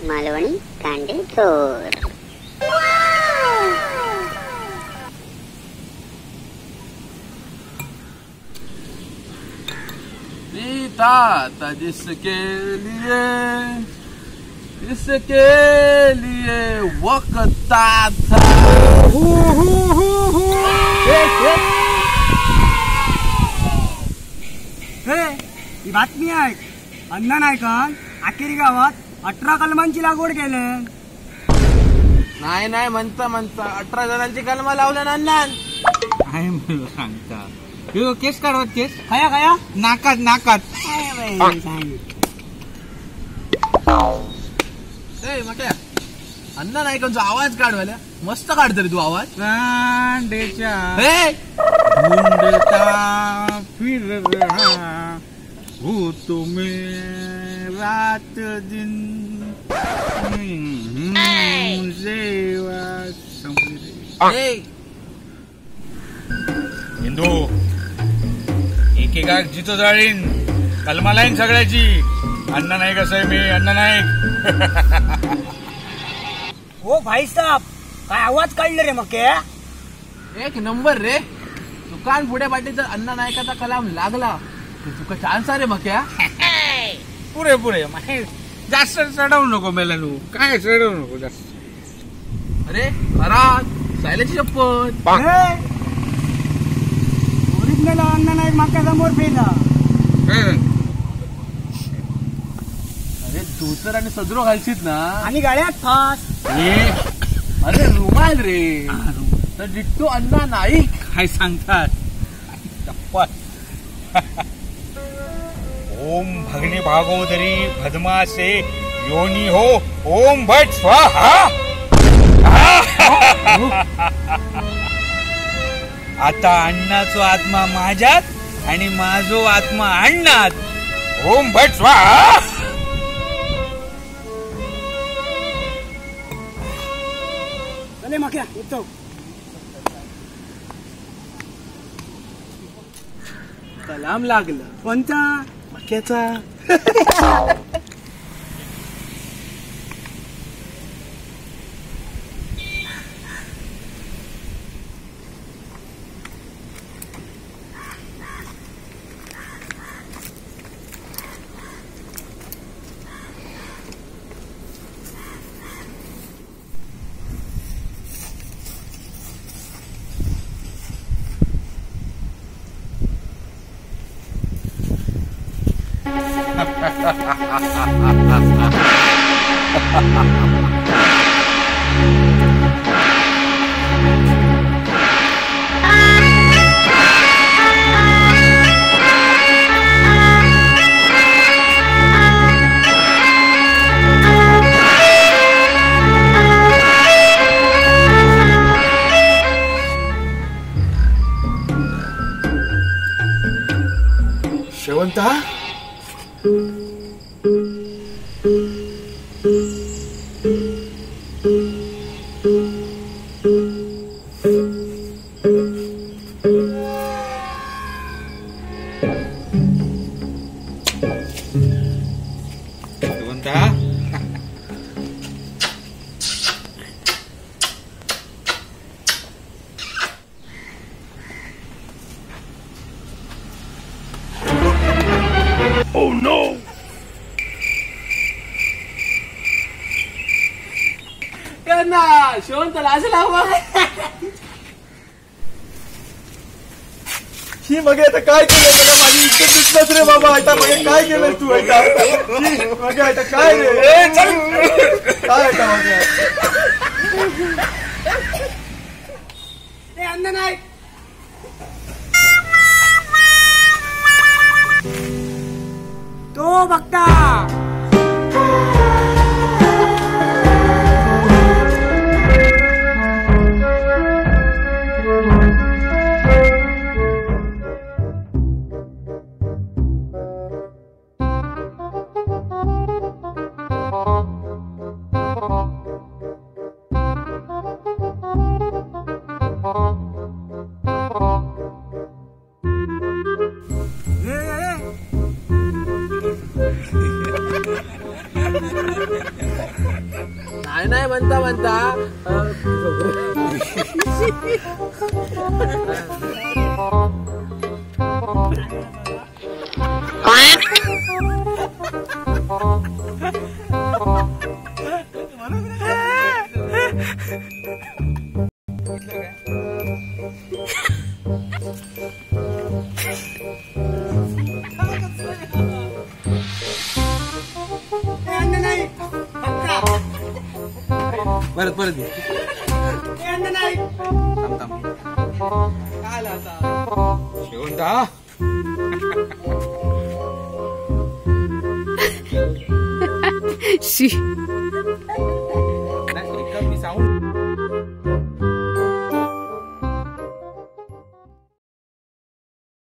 मालवणी कांडे चोर. पीता जिसके लिए वक्त था. ही बातमी आहे. अण्णा नायकान आखेरी गावात 18 कलमांची लागवड केली. नाही म्हणता 18 जणांची कलमा लावल्या अण्णान. काय म्हणून सांगता यो केस काढवत केस खाया नाकात मग अण्णा नायकांचा आवाज काढवायला मस्त काढत रे तू आवाज. कांडेच्या हे ढूंढता फिर रहा हो तुम्हें रात दिन हिंदू एकेका जितो जाळीन कलमा लाईन सगळ्याची. अण्णा नाईक असं आहे मी. अण्णा नाईक. हो भाई साहब काय आवाज काढले रे मग. एक नंबर रे. दुकान पुढे पाठीचा अण्णा नायकाचा कलाम लागला तुका चान्स रे मग. पुरे जास्त चढवू नको मेलानू. काय चढवू नको जास्त. अरे महाराज सायल्याची शपथ. ओरिजिनल अण्णा नाईक मागच्या समोर फेला. अरे धोतर आणि सदरो घालशीत ना आणि गाड्यात फास. अरे रुमाल रे. तर डिट्टो अण्णा नाईक. काय सांगतात. ओम भगनी भागोदरी भदमासे योनी हो ओम भट स्वाहा. आता अण्णाचो आत्मा माझ्यात आणि माझो आत्मा अण्णात. ओम भट स्वाहा. चले मक्या येतो. कलाम लागलं कोणता मक्याचा. Shevanta Oh no! त्यांना शेवंताला असं लावा. ही मग आता काय केलं मला. माझी इज्जत दिसलंच रे बाबा. आता मग काय केलं तू. मग आता काय रे. काय आता मग अण्णा नाईक. तो बघता नाही नाही म्हणता म्हणता अन्न नाही अठरा. परत परत घे. अन्न नाही. थांब थांब. काय आलं आता? शेवंता शी